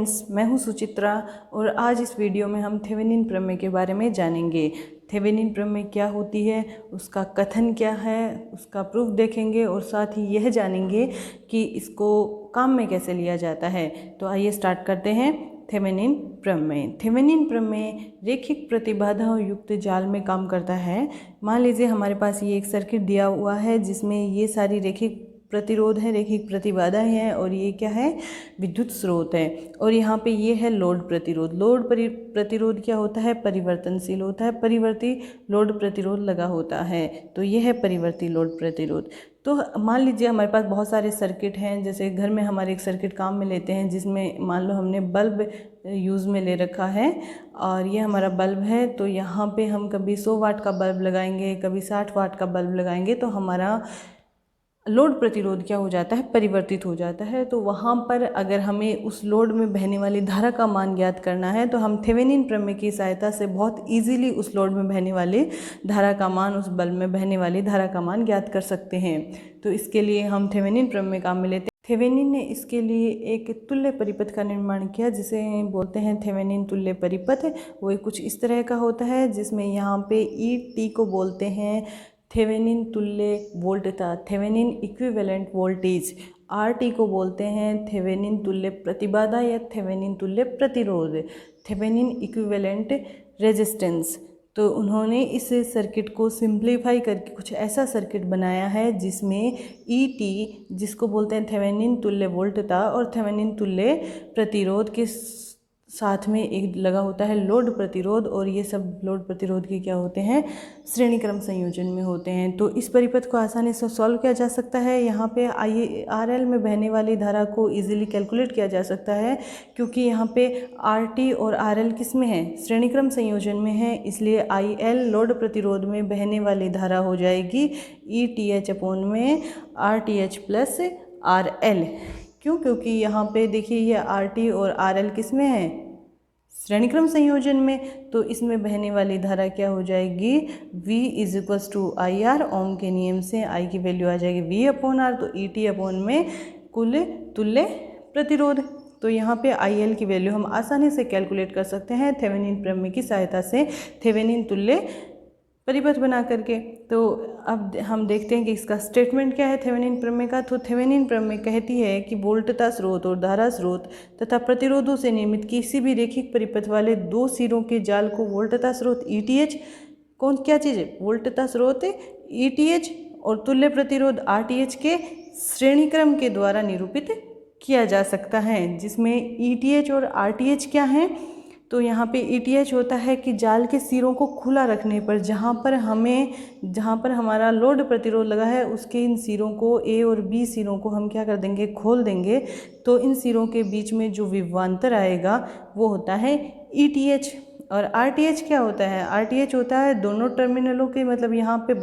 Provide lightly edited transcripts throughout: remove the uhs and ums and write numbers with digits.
Friends, मैं हूं सुचित्रा और आज इस वीडियो में हम थेवेनिन प्रमेय के बारे में जानेंगे। थेवेनिन प्रमेय क्या होती है, उसका कथन क्या है, उसका प्रूफ देखेंगे और साथ ही यह जानेंगे कि इसको काम में कैसे लिया जाता है। तो आइए स्टार्ट करते हैं। थेवेनिन प्रमेय। थेवेनिन प्रमेय रैखिक प्रतिबाधाओं युक्त जाल में काम करता है। मान लीजिए हमारे पास ये एक सर्किट दिया हुआ है जिसमें ये सारी रैखिक प्रतिरोध है, रैखिक प्रतिबाधाएं हैं और ये क्या है, विद्युत स्रोत है। और यहाँ पे ये है लोड प्रतिरोध। लोड प्रतिरोध क्या होता है, परिवर्तनशील होता है, परिवर्ती लोड प्रतिरोध लगा होता है। तो ये है परिवर्ती लोड प्रतिरोध। तो मान लीजिए हमारे पास बहुत सारे सर्किट हैं, जैसे घर में हमारे एक सर्किट काम में लेते हैं जिसमें मान लो हमने बल्ब यूज़ में ले रखा है और ये हमारा बल्ब है। तो यहाँ पे हम कभी 100 वाट का बल्ब लगाएंगे, कभी 60 वाट का बल्ब लगाएंगे, तो हमारा लोड प्रतिरोध क्या हो जाता है, परिवर्तित हो जाता है। तो वहाँ पर अगर हमें उस लोड में बहने वाली धारा का मान ज्ञात करना है तो हम थेवेनिन प्रमेय की सहायता से बहुत इजीली उस लोड में बहने वाली धारा का मान, उस बल्ब में बहने वाली धारा का मान ज्ञात कर सकते हैं। तो इसके लिए हम थेवेनिन प्रमेय काम में लेते हैं। थेवेनिन ने इसके लिए एक तुल्य परिपथ का निर्माण किया जिसे बोलते हैं थेवेनिन तुल्य परिपथ। वो कुछ इस तरह का होता है जिसमें यहाँ पे ई टी को बोलते हैं थेवेनिन तुल्य वोल्टता, Thevenin equivalent voltage. R T को बोलते हैं थेवेनिन तुल्य प्रतिबाधा या थेवेनिन तुल्य प्रतिरोध, थेवेनिन इक्विवेलेंट रेजिस्टेंस। तो उन्होंने इस सर्किट को सिंप्लीफाई करके कुछ ऐसा सर्किट बनाया है जिसमें ई टी, जिसको बोलते हैं थेवेनिन तुल्य वोल्टता और थेवेनिन तुल्य प्रतिरोध के साथ में एक लगा होता है लोड प्रतिरोध, और ये सब लोड प्रतिरोध के क्या होते हैं, श्रेणी क्रम संयोजन में होते हैं। तो इस परिपथ को आसानी से सॉल्व किया जा सकता है। यहाँ पे IRL में बहने वाली धारा को इजीली कैलकुलेट किया जा सकता है क्योंकि यहाँ पे RT और RL किस में है, श्रेणी क्रम संयोजन में है। इसलिए IL लोड प्रतिरोध में बहने वाली धारा हो जाएगी ETH अपॉन में RTH प्लस RL। क्यों, क्योंकि यहाँ पे देखिए ये RT और RL किस में है, श्रेणी क्रम संयोजन में। तो इसमें बहने वाली धारा क्या हो जाएगी, V is equals to IR। Ohm के नियम से I की वैल्यू आ जाएगी V अपॉन R, तो ET अपॉन में कुल तुल्य प्रतिरोध। तो यहाँ पे IL की वैल्यू हम आसानी से कैलकुलेट कर सकते हैं थेवेनिन प्रमेय की सहायता से, थेवेनिन तुल्य परिपथ बना करके। तो अब हम देखते हैं कि इसका स्टेटमेंट क्या है थेवेनिन प्रमेय का। तो थेवेनिन प्रमेय कहती है कि वोल्टता स्रोत और धारा स्रोत तथा प्रतिरोधों से निर्मित किसी भी रैखिक परिपथ वाले दो सिरों के जाल को वोल्टता स्रोत ETH, कौन क्या चीज़ है, वोल्टता स्रोत ETH और तुल्य प्रतिरोध RTH के श्रेणी क्रम के द्वारा निरूपित किया जा सकता है। जिसमें ETH और RTH क्या हैं, तो यहाँ पे ETH होता है कि जाल के सिरों को खुला रखने पर, जहाँ पर हमारा लोड प्रतिरोध लगा है उसके इन सिरों को, A और B सिरों को हम क्या कर देंगे, खोल देंगे। तो इन सिरों के बीच में जो विभवांतर आएगा वो होता है ETH। और RTH क्या होता है, RTH होता है दोनों टर्मिनलों के, मतलब यहाँ पे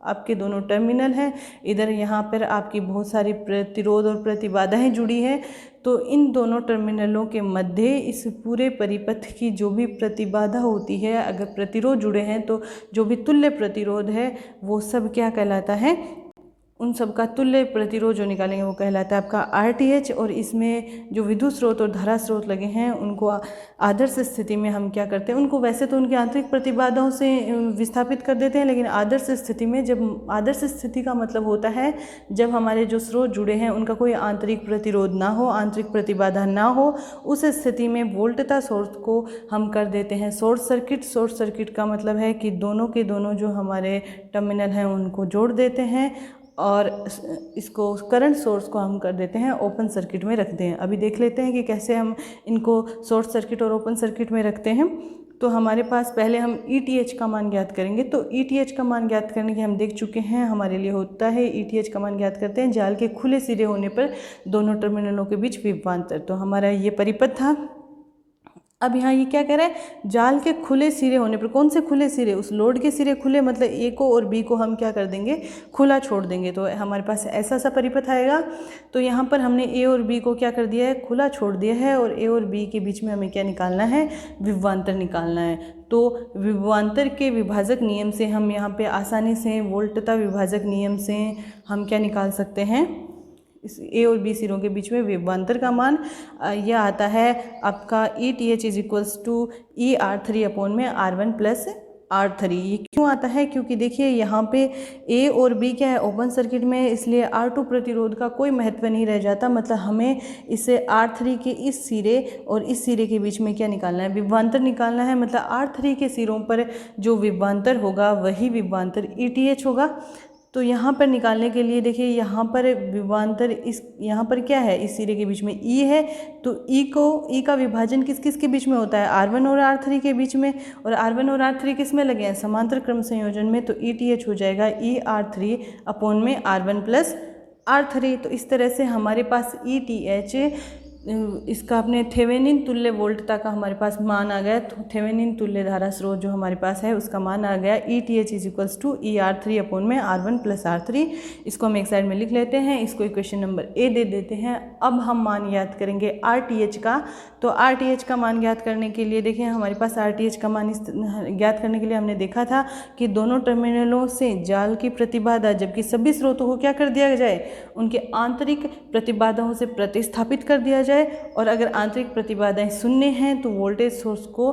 आपके दोनों टर्मिनल हैं, इधर यहाँ पर आपकी बहुत सारी प्रतिरोध और प्रतिबाधाएं जुड़ी हैं। तो इन दोनों टर्मिनलों के मध्य इस पूरे परिपथ की जो भी प्रतिबाधा होती है, अगर प्रतिरोध जुड़े हैं तो जो भी तुल्य प्रतिरोध है वो सब क्या कहलाता है, उन सब का तुल्य प्रतिरोध जो निकालेंगे वो कहलाता है आपका RTH। और इसमें जो विद्युत स्रोत और धारा स्रोत लगे हैं उनको आदर्श स्थिति में हम क्या करते हैं, उनको वैसे तो उनकी आंतरिक प्रतिबाधाओं से विस्थापित कर देते हैं, लेकिन आदर्श स्थिति में, जब आदर्श स्थिति का मतलब होता है जब हमारे जो स्रोत जुड़े हैं उनका कोई आंतरिक प्रतिरोध ना हो, आंतरिक प्रतिबाधा ना हो, उस स्थिति में वोल्टता सोर्स को हम कर देते हैं शॉर्ट सर्किट। शॉर्ट सर्किट का मतलब है कि दोनों के दोनों जो हमारे टर्मिनल हैं उनको जोड़ देते हैं और इसको करंट सोर्स को हम कर देते हैं ओपन सर्किट में रखते हैं। अभी देख लेते हैं कि कैसे हम इनको शॉर्ट सर्किट और ओपन सर्किट में रखते हैं। तो हमारे पास पहले हम ETH का मान ज्ञात करेंगे। तो ETH का मान ज्ञात करने के हम देख चुके हैं, हमारे लिए होता है ETH का मान ज्ञात करते हैं जाल के खुले सिरे होने पर दोनों टर्मिनलों के बीच विभवांतर। तो हमारा ये परिपथ था। अब यहाँ ये क्या कह रहा है, जाल के खुले सिरे होने पर, कौन से खुले सिरे, उस लोड के सिरे खुले, मतलब A को और B को हम क्या कर देंगे, खुला छोड़ देंगे। तो हमारे पास ऐसा सा परिपथ आएगा। तो यहाँ पर हमने A और B को क्या कर दिया है, खुला छोड़ दिया है, और A और B के बीच में हमें क्या निकालना है, विभवांतर निकालना है। तो विभवांतर के विभाजक नियम से हम यहाँ पे आसानी से, वोल्टता विभाजक नियम से हम क्या निकाल सकते हैं, इस ए और बी सिरों के बीच में विभवांतर का मान यह आता है आपका ETH is equals to ER3 upon में R1 प्लस R3। ये क्यों आता है? क्योंकि देखिए यहाँ पे ए और बी क्या है, ओपन सर्किट में, इसलिए R2 प्रतिरोध का कोई महत्व नहीं रह जाता। मतलब हमें इसे R3 के इस सिरे और इस सिरे के बीच में क्या निकालना है, विभवांतर निकालना है। मतलब R3 के सिरों पर जो विभवांतर होगा वही विभवांतर ETH होगा। तो यहाँ पर निकालने के लिए देखिए यहाँ पर विभवांतर इस यहाँ पर क्या है, इस सिरे के बीच में E है, तो E का विभाजन किस किस के बीच में होता है, R1 और R3 के बीच में, और R1 और R3 किस में लगे हैं, समांतर क्रम संयोजन में। तो ETH हो जाएगा ER3 अपॉन में R1 प्लस R3। तो इस तरह से हमारे पास ETH इसका अपने थेवेनिन तुल्य वोल्टता का हमारे पास मान आ गया। तो थेवेनिन तुल्य धारा स्रोत जो हमारे पास है उसका मान आ गया ETH is equals to ER3 upon में R1 प्लस R3। इसको हम एक साइड में लिख लेते हैं, इसको इक्वेशन नंबर ए दे देते हैं। अब हम मान ज्ञात करेंगे RTH का। तो RTH का मान ज्ञात करने के लिए देखिए हमारे पास RTH का मान ज्ञात करने के लिए हमने देखा था कि दोनों टर्मिनलों से जाल की प्रतिबाधा, जबकि सभी स्रोतों को क्या कर दिया जाए, उनके आंतरिक प्रतिबाधाओं से प्रतिस्थापित कर दिया जाए। और अगर आंतरिक प्रतिबाधाएं शून्य हैं तो वोल्टेज सोर्स को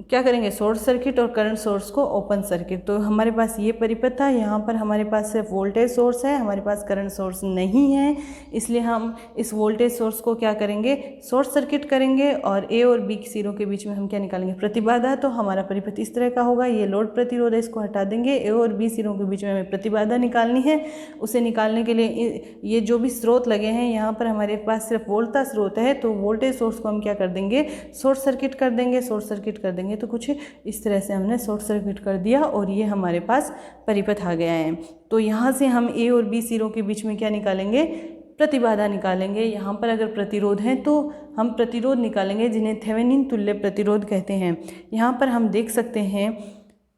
क्या करेंगे, शॉर्ट सर्किट, और करंट सोर्स को ओपन सर्किट। तो हमारे पास ये परिपथ था। यहाँ पर हमारे पास सिर्फ वोल्टेज सोर्स है, हमारे पास करंट सोर्स नहीं है, इसलिए हम इस वोल्टेज सोर्स को क्या करेंगे, शॉर्ट सर्किट करेंगे। और ए और बी के सिरों के बीच में हम क्या निकालेंगे, प्रतिबाधा। तो हमारा परिपथ इस तरह का होगा। ये लोड प्रतिरोध है, इसको हटा देंगे। ए और बी सिरों के बीच में हमें प्रतिबाधा निकालनी है। उसे निकालने के लिए ये जो भी स्रोत लगे हैं, यहाँ पर हमारे पास सिर्फ वोल्टता स्रोत है, तो वोल्टेज सोर्स को हम क्या कर देंगे, शॉर्ट सर्किट कर देंगे। शॉर्ट सर्किट कर देंगे तो कुछ इस तरह से हमने शॉर्ट सर्किट कर दिया और ये हमारे पास परिपथ आ गया है। तो यहाँ से हम ए और बी सिरों के बीच में क्या निकालेंगे, प्रतिबाधा निकालेंगे। यहाँ पर अगर प्रतिरोध है तो हम प्रतिरोध निकालेंगे, जिन्हें थेवेनिन तुल्य प्रतिरोध कहते हैं। यहाँ पर हम देख सकते हैं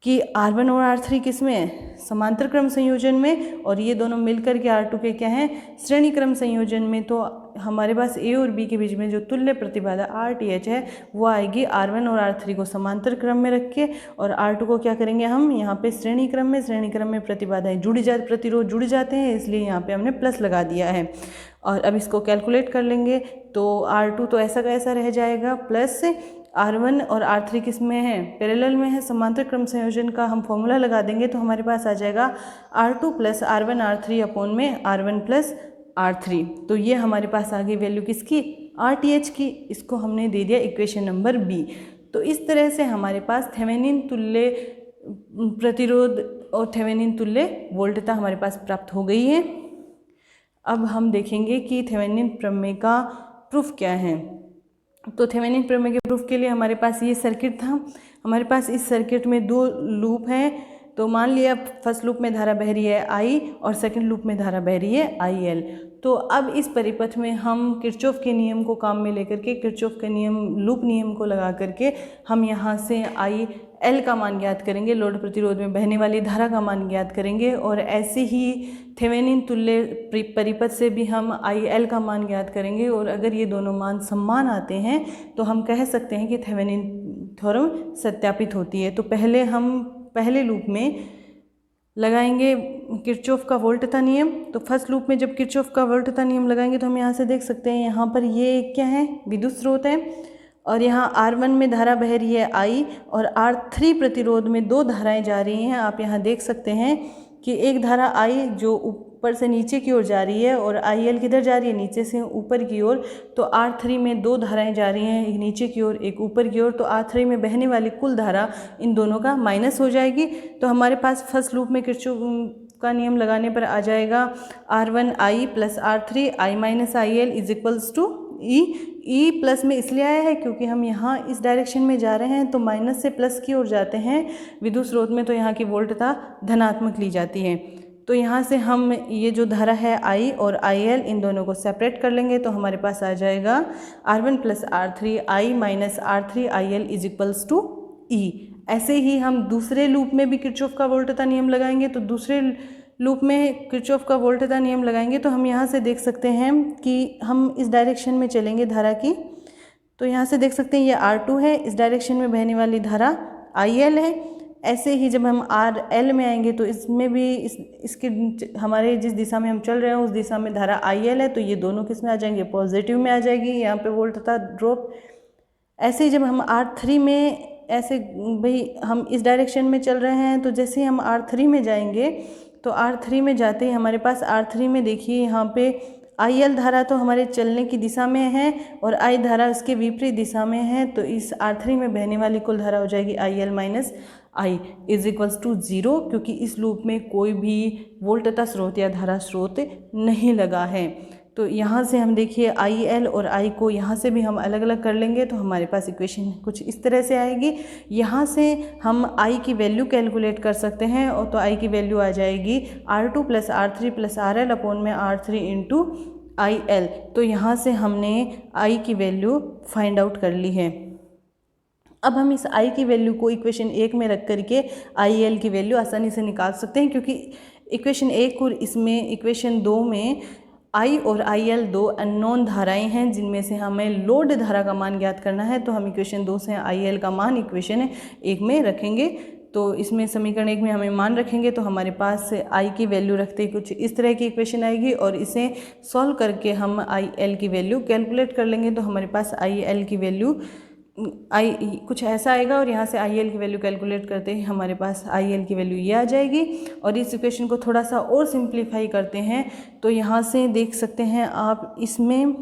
कि R1 और R3 किस में है, समांतर क्रम संयोजन में, और ये दोनों मिलकर के R2 के क्या हैं, श्रेणी क्रम संयोजन में। तो हमारे पास ए और बी के बीच में जो तुल्य प्रतिबाधा RTH है वो आएगी R1 और R3 को समांतर क्रम में रख के, और R2 को क्या करेंगे हम यहाँ पे श्रेणी क्रम में। श्रेणी क्रम में प्रतिबाधाएं प्रतिरोध जुड़ जाते हैं, इसलिए यहाँ पे हमने प्लस लगा दिया है। और अब इसको कैलकुलेट कर लेंगे तो R2 तो ऐसा का ऐसा रह जाएगा, प्लस R1 और R3 किस में है, पैरेलल में है, समांतर क्रम संयोजन का हम फॉर्मूला लगा देंगे तो हमारे पास आ जाएगा R2 plus R1 R3 upon में R1 प्लस R3। तो ये हमारे पास आ गई वैल्यू किसकी, RTH की। इसको हमने दे दिया इक्वेशन नंबर बी। तो इस तरह से हमारे पास थेवेनिन तुल्य प्रतिरोध और थेवेनिन तुल्य वोल्टता हमारे पास प्राप्त हो गई है। अब हम देखेंगे कि थेवेनिन प्रमेय का प्रूफ क्या है। तो थेवेनिन प्रमेय के प्रूफ के लिए हमारे पास ये सर्किट था। हमारे पास इस सर्किट में दो लूप हैं। तो मान लिया फर्स्ट लूप में धारा बह रही है I और सेकंड लूप में धारा बह रही है IL। तो अब इस परिपथ में हम किरचॉफ के नियम को काम में लेकर के, किरचॉफ के नियम, लूप नियम को लगा करके हम यहाँ से IL का मान ज्ञात करेंगे, लोड प्रतिरोध में बहने वाली धारा का मान ज्ञात करेंगे। और ऐसे ही थेवेनिन तुल्य परिपथ से भी हम IL का मान ज्ञात करेंगे। और अगर ये दोनों मान समान आते हैं तो हम कह सकते हैं कि थेवेनिन थ्योरम सत्यापित होती है। तो पहले हम पहले लूप में लगाएंगे किरचॉफ का वोल्टता नियम। तो फर्स्ट लूप में जब किरचॉफ का वोल्टता नियम लगाएंगे तो हम यहाँ से देख सकते हैं, यहाँ पर ये क्या है, विद्युत स्रोत है, और यहाँ R1 में धारा बह रही है I, और R3 प्रतिरोध में दो धाराएं जा रही हैं। आप यहाँ देख सकते हैं कि एक धारा I जो ऊपर से नीचे की ओर जा रही है, और IL किधर जा रही है, नीचे से ऊपर की ओर। तो R3 में दो धाराएं जा रही हैं, एक नीचे की ओर एक ऊपर की ओर। तो R3 में बहने वाली कुल धारा इन दोनों का माइनस हो जाएगी। तो हमारे पास फर्स्ट लूप में किरचॉफ का नियम लगाने पर आ जाएगा R1 I plus R3 I minus IL is equals to E plus में इसलिए आया है क्योंकि हम यहाँ इस डायरेक्शन में जा रहे हैं, तो माइनस से प्लस की ओर जाते हैं विद्युत स्रोत में, तो यहाँ की वोल्टता धनात्मक ली जाती है। तो यहाँ से हम ये जो धारा है I और IL, इन दोनों को सेपरेट कर लेंगे तो हमारे पास आ जाएगा R1 plus R3 I minus R3 IL is equals to E. ऐसे ही हम दूसरे लूप में भी किरचॉफ का वोल्टता नियम लगाएंगे। तो दूसरे लूप में किरचॉफ का वोल्टता नियम लगाएंगे तो हम यहाँ से देख सकते हैं कि हम इस डायरेक्शन में चलेंगे धारा की। तो यहाँ से देख सकते हैं ये R2 है, इस डायरेक्शन में बहने वाली धारा IL है। ऐसे ही जब हम आर एल में आएंगे तो इसमें भी इसके हमारे जिस दिशा में हम चल रहे हैं उस दिशा में धारा आई एल है, तो ये दोनों किस में आ जाएंगे, पॉजिटिव में आ जाएगी। यहाँ पे वोल्ट तथा ड्रॉप। ऐसे ही जब हम R3 में, ऐसे भाई हम इस डायरेक्शन में चल रहे हैं, तो जैसे ही हम R3 में जाएंगे तो R3 में जाते ही हमारे पास R3 में देखिए यहाँ पे IL धारा तो हमारे चलने की दिशा में है और I धारा इसके विपरीत दिशा में है, तो इस R3 में बहने वाली कुल धारा हो जाएगी IL minus I is equals to 0, क्योंकि इस लूप में कोई भी वोल्ट तथा स्रोत या धारा स्रोत नहीं लगा है। तो यहाँ से हम देखिए IL और I को यहाँ से भी हम अलग अलग कर लेंगे तो हमारे पास इक्वेशन कुछ इस तरह से आएगी। यहाँ से हम I की वैल्यू कैलकुलेट कर सकते हैं, और तो I की वैल्यू आ जाएगी R2 plus R3 plus RL upon में R3 इंटू IL। तो यहाँ से हमने I की वैल्यू फाइंड आउट कर ली है। अब हम इस I की वैल्यू को इक्वेशन 1 में रख करके IL की वैल्यू आसानी से निकाल सकते हैं, क्योंकि इक्वेशन 1 और इसमें इक्वेशन 2 में I और IL दो अननोन धाराएं हैं जिनमें से हमें लोड धारा का मान ज्ञात करना है। तो हम इक्वेशन 2 से IL का मान इक्वेशन 1 में रखेंगे। तो इसमें समीकरण 1 में हमें मान रखेंगे तो हमारे पास I की वैल्यू रखते ही कुछ इस तरह की इक्वेशन आएगी, और इसे सॉल्व करके हम IL की वैल्यू कैलकुलेट कर लेंगे। तो हमारे पास IL की वैल्यू कुछ ऐसा आएगा, और यहाँ से IL की वैल्यू कैलकुलेट करते ही हमारे पास IL की वैल्यू ये आ जाएगी। और इस इक्वेशन को थोड़ा सा और सिंप्लीफाई करते हैं तो यहाँ से देख सकते हैं आप, इसमें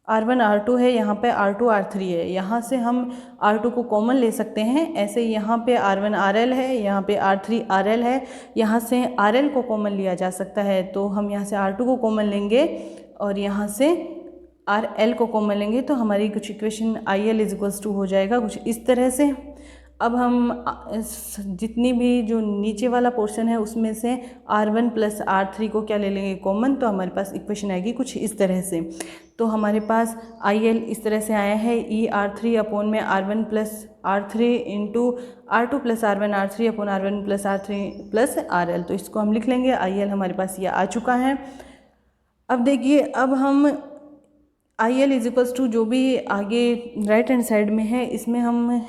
R1 R2 है, यहाँ पे R2 R3 है, यहाँ से हम R2 को कॉमन ले सकते हैं। ऐसे यहाँ पे R1 RL है, यहाँ पे R3 RL है, यहाँ से RL को कॉमन लिया जा सकता है। तो हम यहाँ से R2 को कॉमन लेंगे और यहाँ से RL को कॉमन लेंगे, तो हमारी कुछ equation IL is equals to हो जाएगा कुछ इस तरह से। अब हम जितनी भी जो नीचे वाला पोर्शन है उसमें से R1 प्लस R3 को क्या ले लेंगे, कॉमन, तो हमारे पास इक्वेशन आएगी कुछ इस तरह से। तो हमारे पास IL इस तरह से आया है ER3 अपॉन में R1 plus R3 into R2 plus R1 R3 upon R1 plus R3 plus RL। तो इसको हम लिख लेंगे, IL हमारे पास ये आ चुका है। अब देखिए, अब हम IL इज इक्वल्स टू जो भी आगे राइट हैंड साइड में है इसमें हम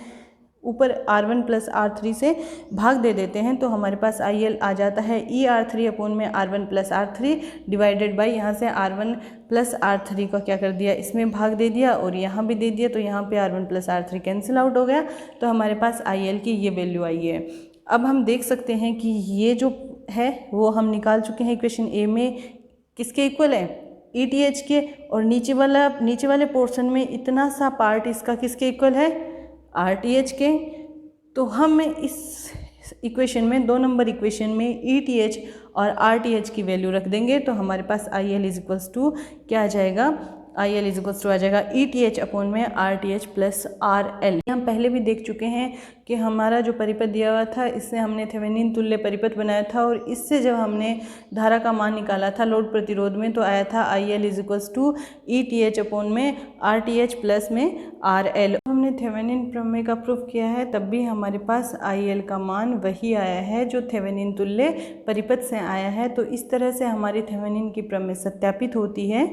ऊपर R1 प्लस R3 से भाग दे देते हैं, तो हमारे पास IL आ जाता है ER3 अपॉन में R1 plus R3 divided by, यहाँ से R1 प्लस R3 का क्या कर दिया, इसमें भाग दे दिया और यहाँ भी दे दिया, तो यहाँ पे R1 plus R3 cancel out हो गया। तो हमारे पास IL की ये वैल्यू आई है। अब हम देख सकते हैं कि ये जो है वो हम निकाल चुके हैं इक्वेशन ए में, किसके इक्वल है, ETH के, और नीचे वाले पोर्शन में इतना सा पार्ट इसका किसके इक्वल है, RTH के। तो हम इस इक्वेशन में 2 नंबर इक्वेशन में ETH और RTH की वैल्यू रख देंगे, तो हमारे पास IL इज इक्वल्स टू क्या आ जाएगा, IL इज इक्वल्स टू आ जाएगा ETH अपॉन में RTH प्लस RL। हम पहले भी देख चुके हैं कि हमारा जो परिपथ दिया हुआ था इससे हमने थेवेनिन तुल्य परिपथ बनाया था, और इससे जब हमने धारा का मान निकाला था लोड प्रतिरोध में तो आया था IL is equals to ETH upon में RTH प्लस में RL। हमने थेवेनिन प्रमेय का प्रूफ किया है, तब भी हमारे पास IL का मान वही आया है जो थेवेनिन तुल्य परिपथ से आया है। तो इस तरह से हमारी थेवेनिन की प्रमेय सत्यापित होती है।